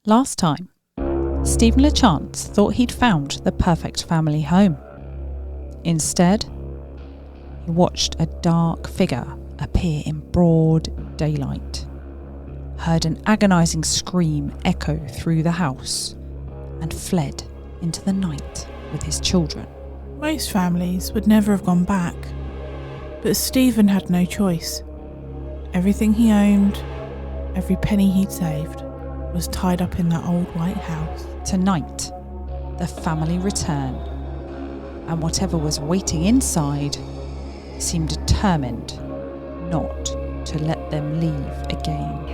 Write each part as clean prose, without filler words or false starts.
Last time, Steven LaChance thought he'd found the perfect family home. Instead, he watched a dark figure appear in broad daylight, heard an agonising scream echo through the house, and fled into the night with his children. Most families would never have gone back, but Steven had no choice. Everything he owned, every penny he'd saved, was tied up in that old white house. Tonight, the family return, and whatever was waiting inside seemed determined not to let them leave again.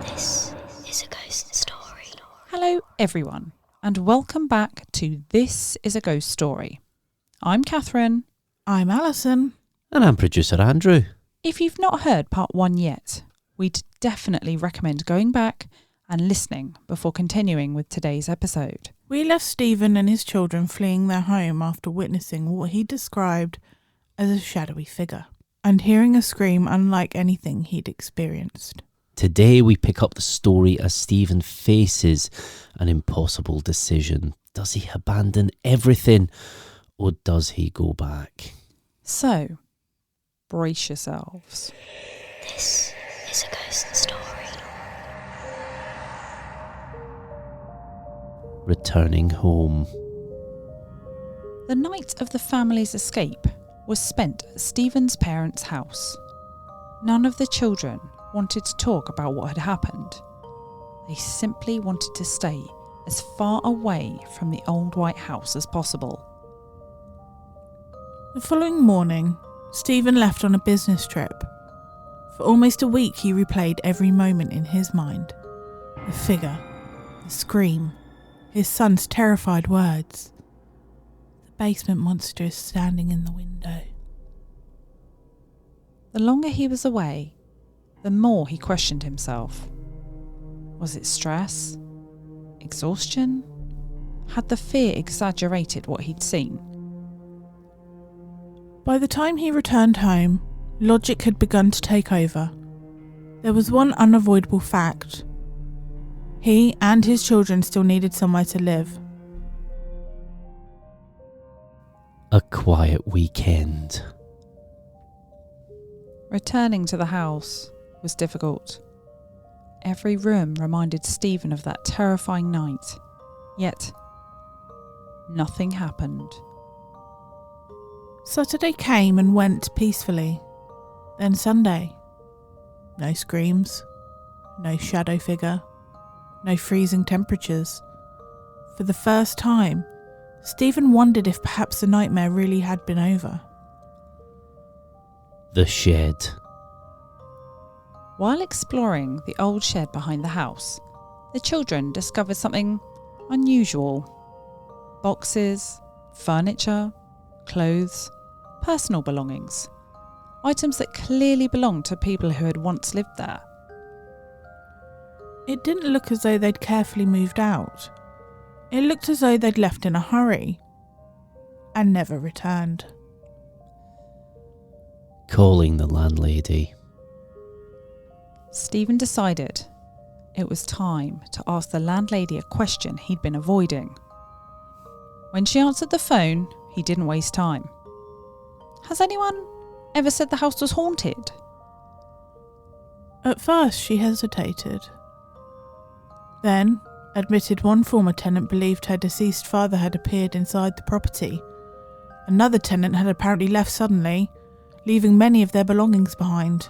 This is a ghost story. Hello everyone, and welcome back to This is a Ghost Story. I'm Kathryn. I'm Alison. And I'm producer Andrew. If you've not heard part 1 yet, we'd definitely recommend going back and listening before continuing with today's episode. We left Steven and his children fleeing their home after witnessing what he described as a shadowy figure and hearing a scream unlike anything he'd experienced. Today we pick up the story as Steven faces an impossible decision. Does he abandon everything or does he go back? So, brace yourselves. This is a ghost story. Returning home. The night of the family's escape was spent at Steven's parents' house. None of the children wanted to talk about what had happened. They simply wanted to stay as far away from the old white house as possible. The following morning, Steven left on a business trip. For almost a week he replayed every moment in his mind. The figure, the scream, his son's terrified words. The basement monster is standing in the window. The longer he was away, the more he questioned himself. Was it stress? Exhaustion? Had the fear exaggerated what he'd seen? By the time he returned home, logic had begun to take over. There was one unavoidable fact. He and his children still needed somewhere to live. A quiet weekend. Returning to the house was difficult. Every room reminded Steven of that terrifying night. Yet, nothing happened. Saturday came and went peacefully. Then Sunday. No screams, no shadow figure, no freezing temperatures. For the first time, Steven wondered if perhaps the nightmare really had been over. The shed. While exploring the old shed behind the house, the children discovered something unusual. Boxes, furniture, clothes, personal belongings. Items that clearly belonged to people who had once lived there. It didn't look as though they'd carefully moved out. It looked as though they'd left in a hurry and never returned. Calling the landlady. Steven decided it was time to ask the landlady a question he'd been avoiding. When she answered the phone, he didn't waste time. Has anyone ever said the house was haunted? At first she hesitated. Then admitted one former tenant believed her deceased father had appeared inside the property. Another tenant had apparently left suddenly, leaving many of their belongings behind.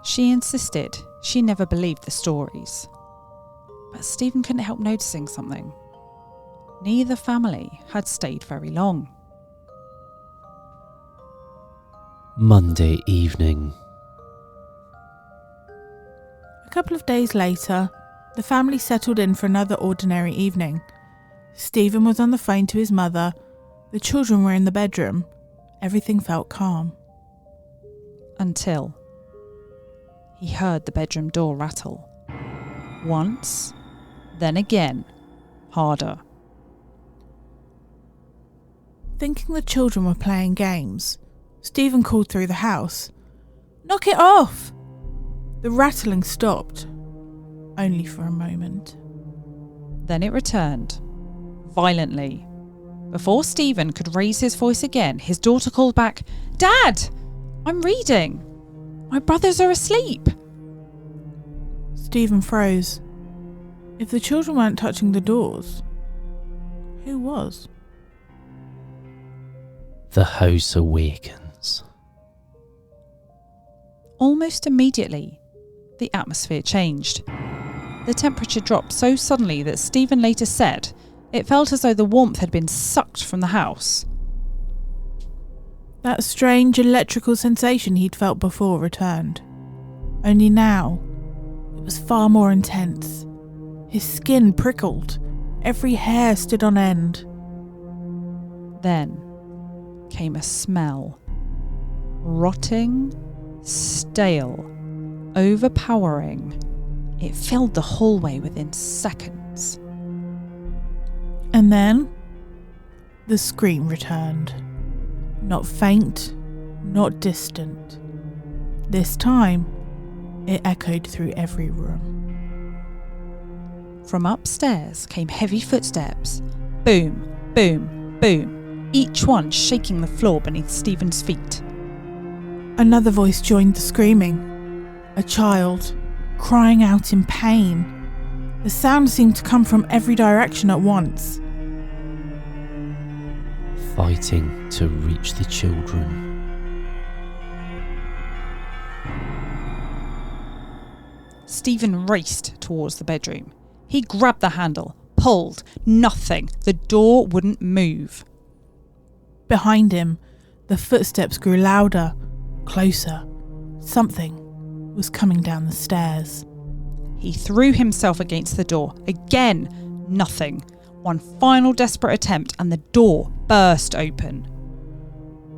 She insisted she never believed the stories. But Steven couldn't help noticing something. Neither family had stayed very long. Monday evening. A couple of days later, the family settled in for another ordinary evening. Steven was on the phone to his mother. The children were in the bedroom. Everything felt calm. Until he heard the bedroom door rattle. Once, then again, harder. Thinking the children were playing games, Stephen called through the house, "Knock it off!" The rattling stopped, only for a moment. Then it returned, violently. Before Stephen could raise his voice again, his daughter called back, "Dad, I'm reading. My brothers are asleep." Stephen froze. If the children weren't touching the doors, who was? The house awakens. Almost immediately, the atmosphere changed. The temperature dropped so suddenly that Stephen later said it felt as though the warmth had been sucked from the house. That strange electrical sensation he'd felt before returned. Only now, it was far more intense. His skin prickled. Every hair stood on end. Then came a smell. Rotting, stale, overpowering. It filled the hallway within seconds. And then, the scream returned. Not faint, not distant. This time, it echoed through every room. From upstairs came heavy footsteps. Boom, boom, boom, each one shaking the floor beneath Stephen's feet. Another voice joined the screaming. A child, crying out in pain. The sound seemed to come from every direction at once. Fighting to reach the children. Stephen raced towards the bedroom. He grabbed the handle, pulled, nothing. The door wouldn't move. Behind him, the footsteps grew louder, closer. Something was coming down the stairs. He threw himself against the door. Again, nothing. One final desperate attempt and the door burst open.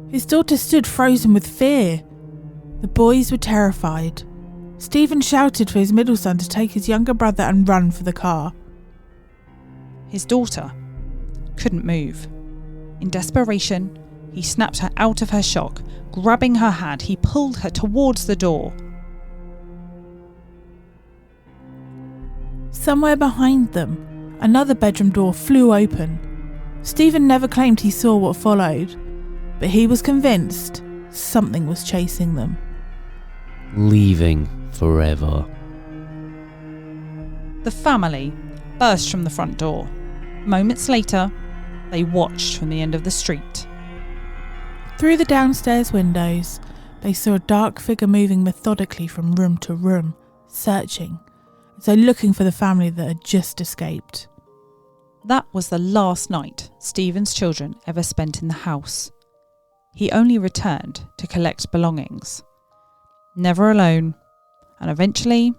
His daughter stood frozen with fear. The boys were terrified. Stephen shouted for his middle son to take his younger brother and run for the car. His daughter couldn't move. In desperation, he snapped her out of her shock. Grabbing her hand, he pulled her towards the door. Somewhere behind them, another bedroom door flew open. Stephen never claimed he saw what followed, but he was convinced something was chasing them. Leaving forever. The family burst from the front door. Moments later, they watched from the end of the street. Through the downstairs windows, they saw a dark figure moving methodically from room to room, searching, as though looking for the family that had just escaped. That was the last night Stephen's children ever spent in the house. He only returned to collect belongings. Never alone, and eventually,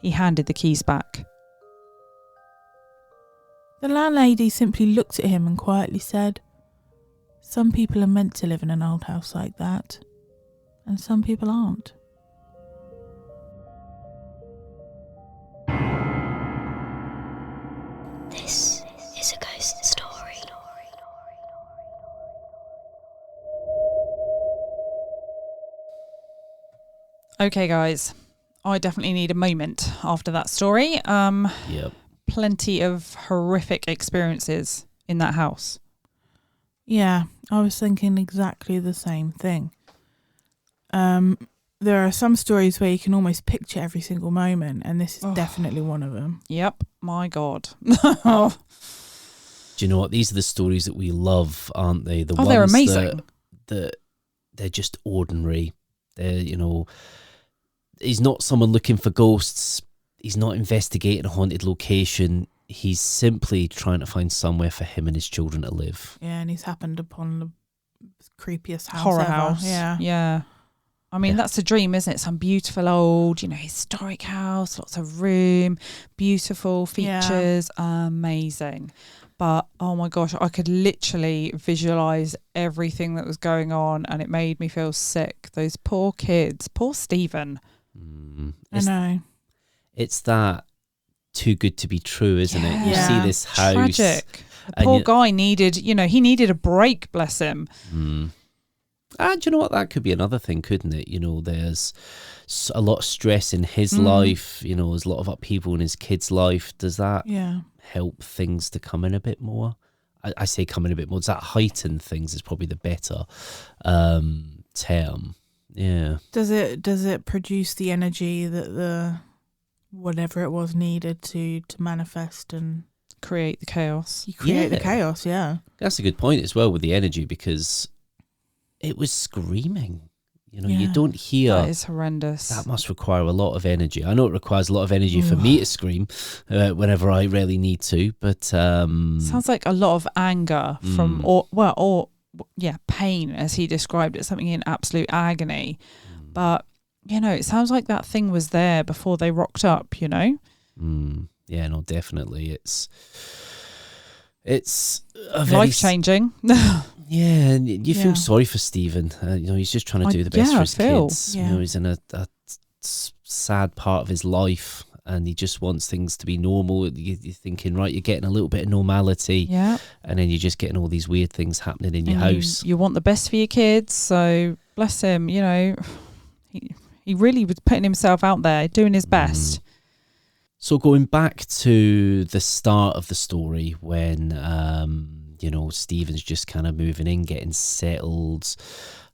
he handed the keys back. The landlady simply looked at him and quietly said, "Some people are meant to live in an old house like that, and some people aren't." This is a ghost story. Okay, guys, I definitely need a moment after that story. Yep. Plenty of horrific experiences in that house. Yeah, I was thinking exactly the same thing. There are some stories where you can almost picture every single moment, and this is definitely one of them. Yep, my God. Do you know what? These are the stories that we love, aren't they? The ones they're amazing. That they're just ordinary. They're, you know, he's not someone looking for ghosts. He's not investigating a haunted location. He's simply trying to find somewhere for him and his children to live. Yeah, and he's happened upon the creepiest house Horror ever. house. Yeah. I mean, that's a dream, isn't it? Some beautiful old, historic house, lots of room, beautiful features, amazing. But, oh my gosh, I could literally visualise everything that was going on, and it made me feel sick. Those poor kids. Poor Stephen. I know. It's that too good to be true, isn't it? You Yeah. see this house. Tragic. The poor guy needed, he needed a break, bless him. And you know what? That could be another thing, couldn't it? There's a lot of stress in his life. There's a lot of upheaval in his kid's life. Does that help things to come in a bit more? I say come in a bit more. Does that heighten things? Is probably the better term. Yeah. Does it produce the energy that the whatever it was needed to manifest and create the chaos? You create the chaos, yeah. That's a good point as well with the energy, because it was screaming. You don't hear. That is horrendous. That must require a lot of energy. I know it requires a lot of energy for me to scream whenever I really need to, but sounds like a lot of anger from pain, as he described it, something in absolute agony. But it sounds like that thing was there before they rocked up. Yeah, no, definitely. It's a very life changing. Yeah, and you feel sorry for Steven. He's just trying to do the best for his kids. Yeah. He's in a sad part of his life, and he just wants things to be normal. You're thinking, right, you're getting a little bit of normality, and then you're just getting all these weird things happening in your house. You want the best for your kids, so bless him. He really was putting himself out there, doing his best. So going back to the start of the story, when Steven's just kind of moving in, getting settled.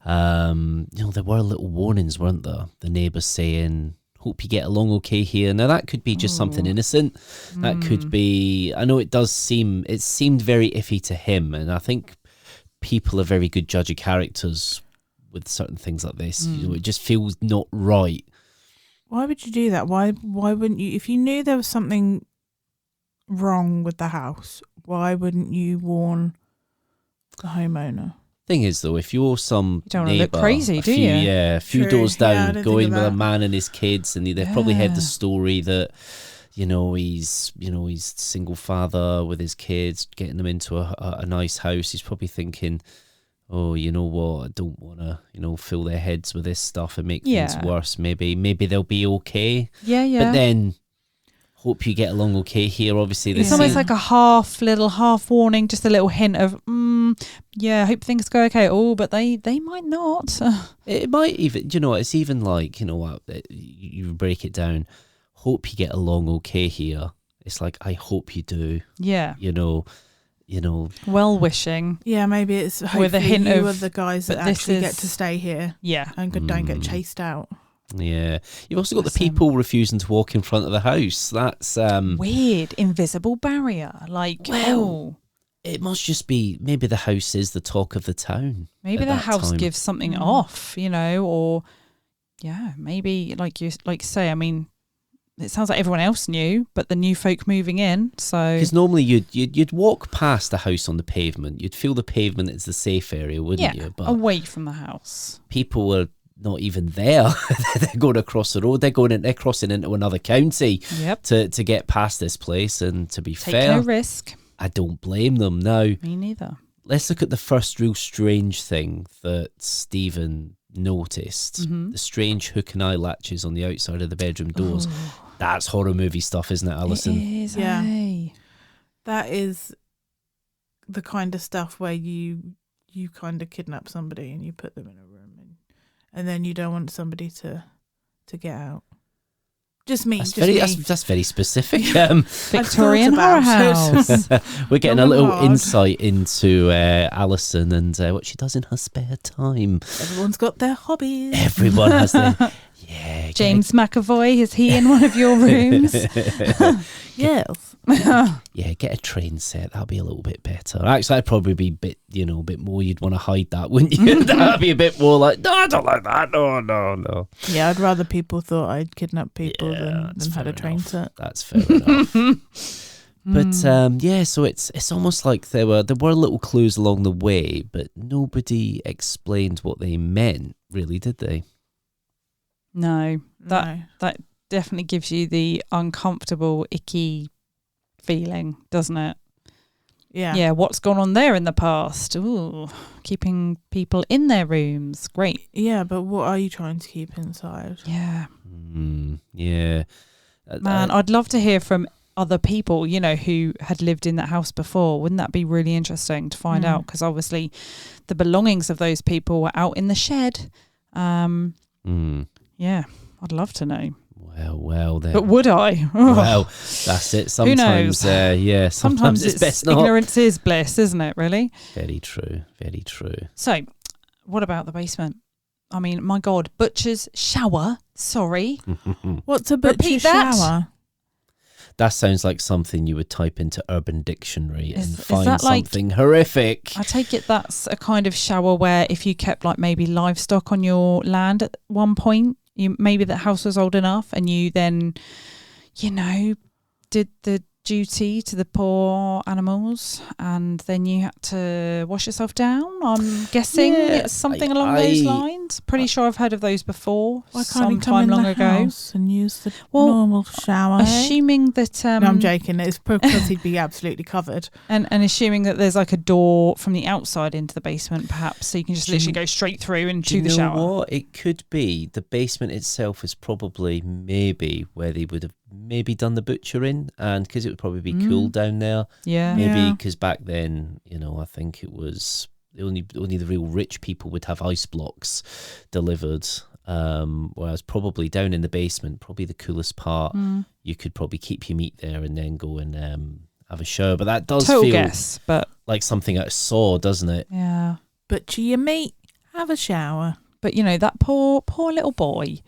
There were little warnings, weren't there? The neighbours saying, hope you get along okay here. Now, that could be just something innocent. That could be, I know it seemed very iffy to him. And I think people are very good judge of characters with certain things like this. It just feels not right. Why would you do that? Why wouldn't you? If you knew there was something wrong with the house, why wouldn't you warn the homeowner? Thing is, though, if you're some you don't neighbour, want to look crazy, do you? Yeah, a few doors down, going with a man and his kids, and they've probably heard the story that he's single father with his kids, getting them into a nice house. He's probably thinking, oh, you know what? I don't want to, fill their heads with this stuff and make things worse. Maybe they'll be okay. Yeah. But then, hope you get along okay here. Obviously, it's almost like a half warning, just a little hint of, hope things go okay. Oh, but they might not. It might even, it's even like, you break it down. Hope you get along okay here. It's like, I hope you do. Yeah. Well wishing. Yeah, maybe it's hopefully with a hint you of are the guys that actually get to stay here. Yeah. And don't get chased out. Yeah. You've also got the people refusing to walk in front of the house. That's weird. Invisible barrier. It must just be, maybe the house is the talk of the town. Maybe the house gives something off, or maybe like you say, I mean, it sounds like everyone else knew, but the new folk moving in, so... Because normally you'd walk past the house on the pavement. You'd feel the pavement is the safe area, wouldn't you? But away from the house. People were not even there. They're going across the road. They're crossing into another county to get past this place. And to be fair... Take no risk. I don't blame them now. Me neither. Let's look at the first real strange thing that Steven noticed. The strange hook and eye latches on the outside of the bedroom doors. That's horror movie stuff, isn't it, Alison? It is, That is the kind of stuff where you kind of kidnap somebody and you put them in a room and then you don't want somebody to get out. Just me. That's very specific. Victorian horror house. We're getting a little insight into Alison and what she does in her spare time. Everyone's got their hobbies. Everyone has their... Yeah. James McAvoy, is he in one of your rooms? Yes. Yeah, get a train set. That'll be a little bit better. Actually, that'd probably be a bit more. You'd want to hide that, wouldn't you? That'd be a bit more like, no, I don't like that. No. Yeah, I'd rather people thought I'd kidnapped people than had a train set. That's fair enough. But so it's almost like there were little clues along the way, but nobody explained what they meant, really, did they? No, that definitely gives you the uncomfortable, icky feeling, doesn't it? Yeah. Yeah, what's gone on there in the past? Ooh, keeping people in their rooms. Great. Yeah, but what are you trying to keep inside? Yeah. Yeah. Man, I'd love to hear from other people, you know, who had lived in that house before. Wouldn't that be really interesting to find out? Because obviously the belongings of those people were out in the shed. Yeah, I'd love to know. Well, then. But would I? Well, that's it. Sometimes, Who knows? sometimes it's best not. Ignorance is bliss, isn't it, really? Very true, very true. So, what about the basement? I mean, my God, butcher's shower. Sorry. What's a butcher's shower? That sounds like something you would type into Urban Dictionary and find that something horrific. I take it that's a kind of shower where if you kept like maybe livestock on your land at one point, maybe that house was old enough and you then, you know, did the duty to the poor animals and then you had to wash yourself down. I'm guessing it's something along those lines. Pretty sure I've heard of those before. Why can't you come in the house and use the normal shower? Assuming that... no, I'm joking. It's because he'd be absolutely covered. And assuming that there's like a door from the outside into the basement, perhaps, so you can just literally go straight through into the shower. You know what? It could be the basement itself is probably maybe where they would have maybe done the butchering, and because it would probably be cool down there. Yeah. Maybe because back then, you know, I think it was only the real rich people would have ice blocks delivered. Whereas probably down in the basement, probably the coolest part, you could probably keep your meat there and then go and have a shower. But that does feel but like something out of Saw, doesn't it? Yeah. Butcher your meat, have a shower. But, you know, that poor little boy,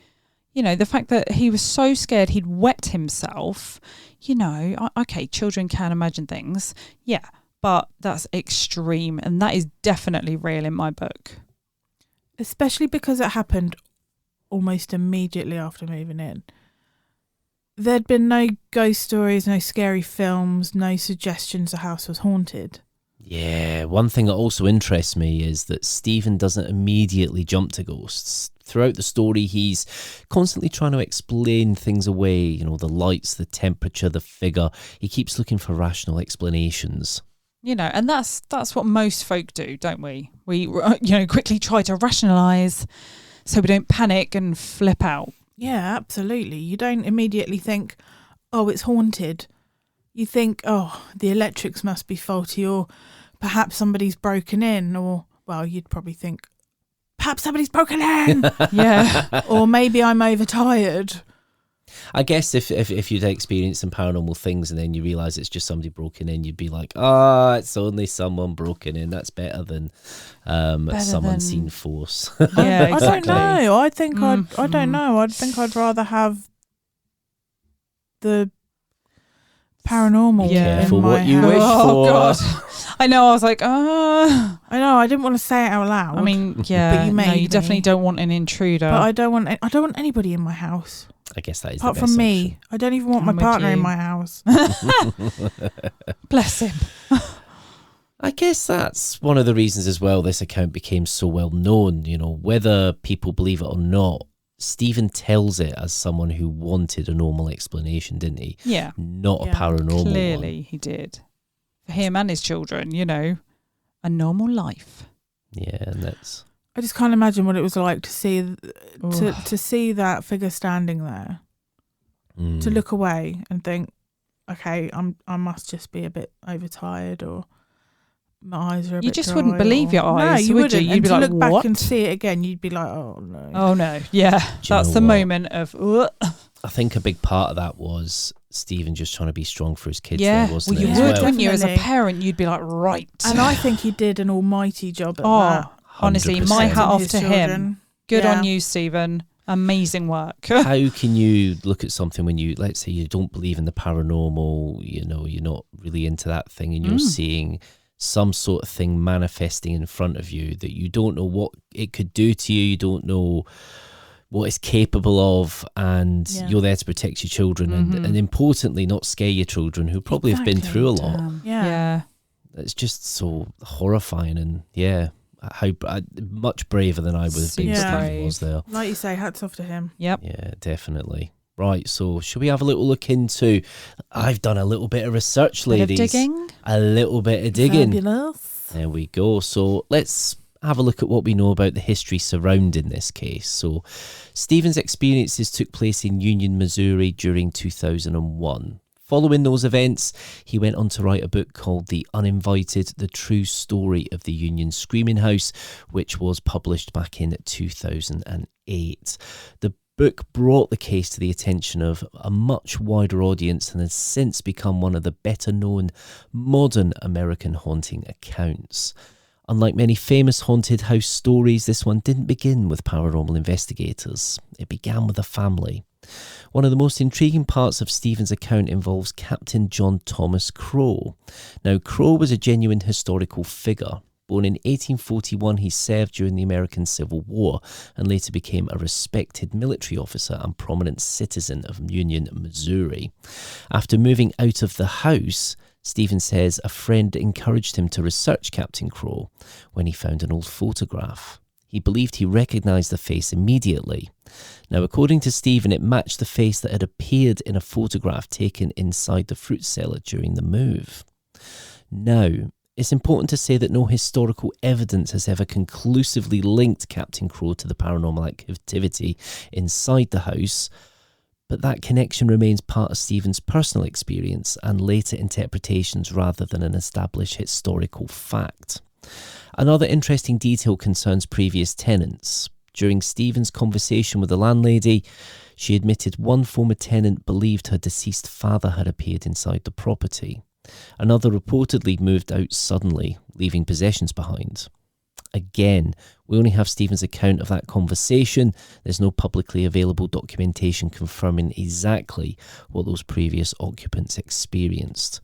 you know, the fact that he was so scared he'd wet himself, you know, okay, children can imagine things. Yeah, but that's extreme. And that is definitely real in my book. Especially because it happened almost immediately after moving in. There'd been no ghost stories, no scary films, no suggestions the house was haunted. Yeah, one thing that also interests me is that Stephen doesn't immediately jump to ghosts. Throughout the story, he's constantly trying to explain things away, you know, the lights, the temperature, the figure. He keeps looking for rational explanations. You know, and that's what most folk do, don't we? We, you know, quickly try to rationalise so we don't panic and flip out. Yeah, absolutely. You don't immediately think, oh, it's haunted. You think, oh, the electrics must be faulty, or perhaps somebody's broken in, or, well, you'd probably think, perhaps somebody's broken in. Yeah. Or maybe I'm overtired. I guess if you'd experienced some paranormal things and then you realise it's just somebody broken in, you'd be like, it's only someone broken in. That's better than some unseen force. Yeah, exactly. I don't know. I don't know. I think I'd rather have the paranormal. Yeah. Careful in my what you house. wish Oh, for. God. I know, I was like, I know, I didn't want to say it out loud. I mean, yeah, But you made you me. definitely don't want an intruder. But I don't want anybody in my house. I guess that is Apart the best from me. option. I don't even want my I'm with partner in you. my house. Bless him. I guess that's one of the reasons as well this account became so well known. You know, whether people believe it or not, Stephen tells it as someone who wanted a normal explanation, didn't he? Yeah. Not Yeah. a paranormal Clearly one. he did. For him and his children, you know, a normal life. Yeah, and that's... I just can't imagine what it was like to see to see that figure standing there, to look away and think, okay, I must just be a bit overtired, or my eyes are a bit You just dry, wouldn't believe your eyes, No, you would wouldn't. you? You'd And be to like, look back what? and see it again, you'd be like, oh no. Oh no, yeah. That's know the what? moment of, I think a big part of that was Stephen just trying to be strong for his kids yeah. there, wasn't Well, you it? would, as wouldn't you? As a Definitely. parent, you'd be like, right. And I think he did an almighty job at Oh, that. honestly, my 100%. hat off His to him. children. Good Yeah. on you, Stephen. Amazing work. How can you look at something when you, let's say you don't believe in the paranormal, you know, you're not really into that thing, and you're seeing some sort of thing manifesting in front of you that you don't know what it could do to you, you don't know what it's capable of, and you're there to protect your children and importantly not scare your children who probably have been Exactly. through a lot. Yeah. It's just so horrifying, and how much braver than I would have been. Super Stephen brave. was there. Like you say, hats off to him. Yep. Yeah, definitely. Right, so should we have a little look into... I've done a little bit of research, Bit of ladies. digging. A little bit of digging. Fabulous. There we go. So let's have a look at what we know about the history surrounding this case. So Stephen's experiences took place in Union, Missouri during 2001. Following those events, he went on to write a book called The Uninvited, The True Story of the Union Screaming House, which was published back in 2008. The book brought the case to the attention of a much wider audience and has since become one of the better known modern American haunting accounts. Unlike many famous haunted house stories, this one didn't begin with paranormal investigators. It began with a family. One of the most intriguing parts of Stephen's account involves Captain John Thomas Crowe. Now, Crowe was a genuine historical figure. Born in 1841, he served during the American Civil War and later became a respected military officer and prominent citizen of Union, Missouri. After moving out of the house, Stephen says a friend encouraged him to research Captain Crowe when he found an old photograph. He believed he recognised the face immediately. Now, according to Stephen, it matched the face that had appeared in a photograph taken inside the fruit cellar during the move. Now, it's important to say that no historical evidence has ever conclusively linked Captain Crowe to the paranormal activity inside the house, but that connection remains part of Stephen's personal experience and later interpretations rather than an established historical fact. Another interesting detail concerns previous tenants. During Stephen's conversation with the landlady, she admitted one former tenant believed her deceased father had appeared inside the property. Another reportedly moved out suddenly, leaving possessions behind. Again, we only have Stephen's account of that conversation. There's no publicly available documentation confirming exactly what those previous occupants experienced.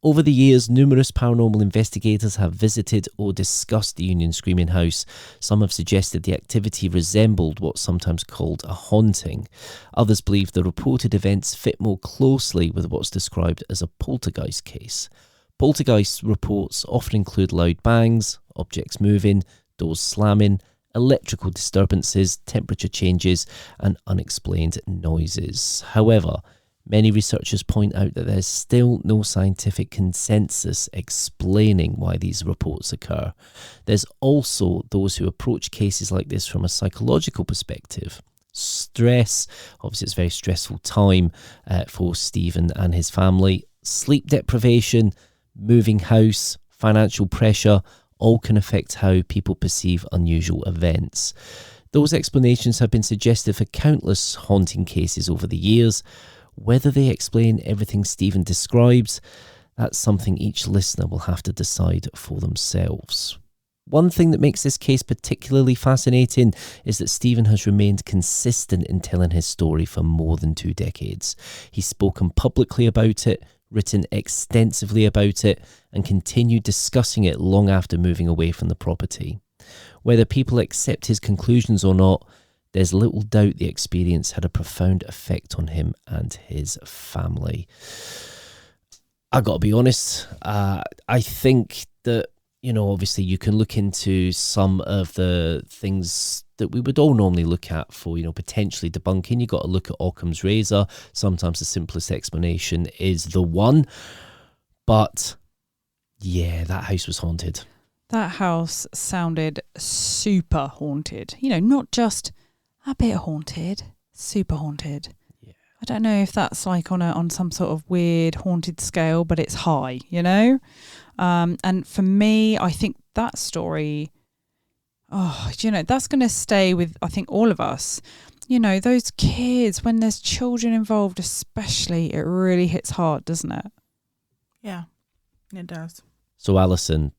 Over the years, numerous paranormal investigators have visited or discussed the Union Screaming House. Some have suggested the activity resembled what's sometimes called a haunting. Others believe the reported events fit more closely with what's described as a poltergeist case. Poltergeist reports often include loud bangs, objects moving, doors slamming, electrical disturbances, temperature changes, and unexplained noises. However, many researchers point out that there's still no scientific consensus explaining why these reports occur. There's also those who approach cases like this from a psychological perspective. Stress, obviously it's a very stressful time for Stephen and his family. Sleep deprivation, moving house, financial pressure, all can affect how people perceive unusual events. Those explanations have been suggested for countless haunting cases over the years. Whether they explain everything Stephen describes, that's something each listener will have to decide for themselves. One thing that makes this case particularly fascinating is that Stephen has remained consistent in telling his story for more than 2 decades. He's spoken publicly about it, written extensively about it, and continued discussing it long after moving away from the property. Whether people accept his conclusions or not, there's little doubt the experience had a profound effect on him and his family. I got to be honest, I think that, obviously you can look into some of the things that we would all normally look at for, potentially debunking. You got to look at Occam's razor. Sometimes the simplest explanation is the one. But yeah, that house was haunted. That house sounded super haunted. Not just a bit haunted, super haunted. Yeah. I don't know if that's like on some sort of weird haunted scale, but it's high, And for me, I think that story, that's going to stay with, I think, all of us. Those kids, when there's children involved especially, it really hits hard, doesn't it? Yeah, it does. So, Alison,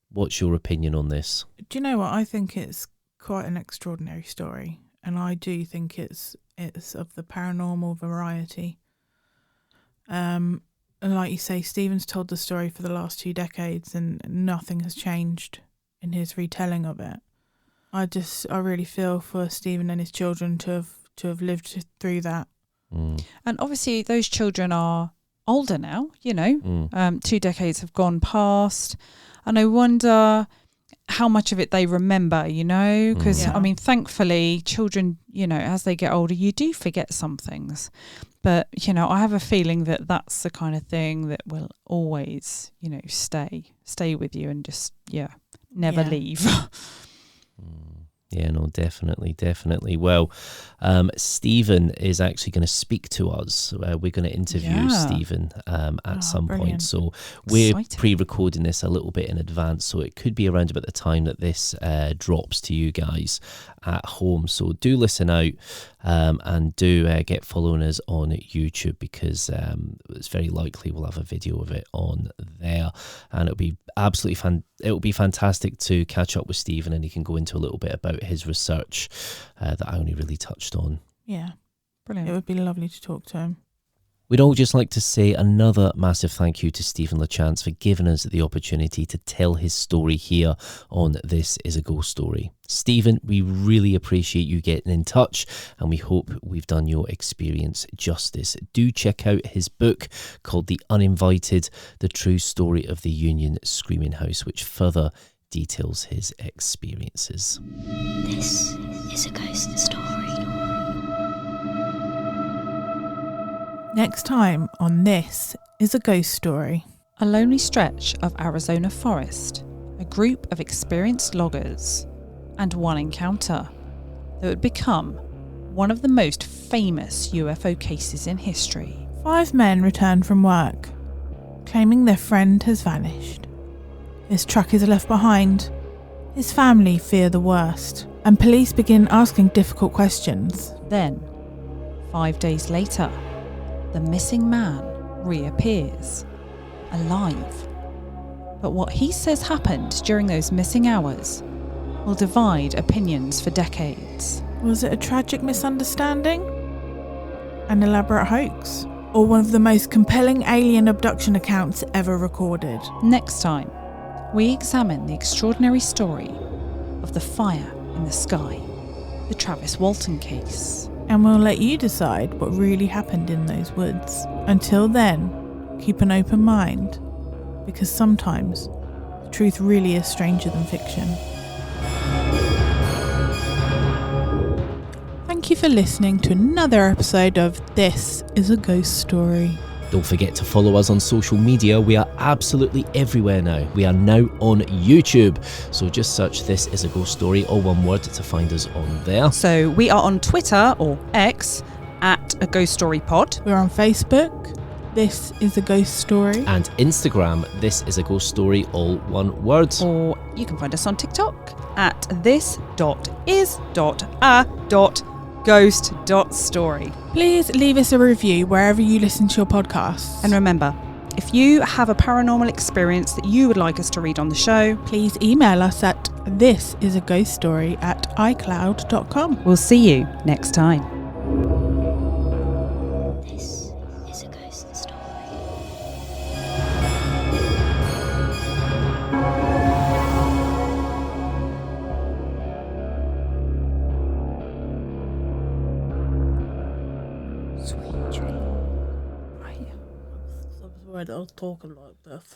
what's your opinion on this? Do you know what? I think it's quite an extraordinary story, and I do think it's of the paranormal variety. And like you say, Stephen's told the story for the last 2 decades, and nothing has changed in his retelling of it. I really feel for Stephen and his children to have lived through that. Mm. And obviously, those children are older now. 2 decades have gone past, and I wonder how much of it they remember, because Yeah. thankfully children, as they get older, you do forget some things, but I have a feeling that that's the kind of thing that will always, stay with you and just never leave. Yeah, no, definitely. Well, Stephen is actually going to speak to us. We're going to interview Stephen at some point. So we're pre-recording this a little bit in advance, so it could be around about the time that this drops to you guys at home. So do listen out and do get following us on YouTube, because it's very likely we'll have a video of it on there, and it'll be fantastic to catch up with Stephen, and he can go into a little bit about his research that I only really touched on. Yeah, Brilliant. It would be lovely to talk to him. We'd all just like to say another massive thank you to Steven LaChance for giving us the opportunity to tell his story here on This Is a Ghost Story. Stephen, we really appreciate you getting in touch, and we hope we've done your experience justice. Do check out his book called The Uninvited, The True Story of the Union Screaming House, which further details his experiences. This is a ghost story. Next time on This Is a Ghost Story. A lonely stretch of Arizona forest, a group of experienced loggers, and one encounter that would become one of the most famous UFO cases in history. 5 men return from work, claiming their friend has vanished. His truck is left behind. His family fear the worst, and police begin asking difficult questions. Then, 5 days later, the missing man reappears, alive. But what he says happened during those missing hours will divide opinions for decades. Was it a tragic misunderstanding? An elaborate hoax? Or one of the most compelling alien abduction accounts ever recorded? Next time, we examine the extraordinary story of the fire in the sky, the Travis Walton case. And we'll let you decide what really happened in those woods. Until then, keep an open mind, because sometimes the truth really is stranger than fiction. Thank you for listening to another episode of This Is a Ghost Story. Don't forget to follow us on social media. We are absolutely everywhere now. We are now on YouTube. So just search This Is a Ghost Story, all one word, to find us on there. So we are on Twitter, or X, at A Ghost Story Pod. We're on Facebook, This Is a Ghost Story. And Instagram, This Is a Ghost Story, all one word. Or you can find us on TikTok at this.is.a.ghost.story. Please leave us a review wherever you listen to your podcasts. And remember, if you have a paranormal experience that you would like us to read on the show, please email us at thisisaghoststory@icloud.com. we'll see you next time. This is a ghost story. Sweet dream. I was talking like this.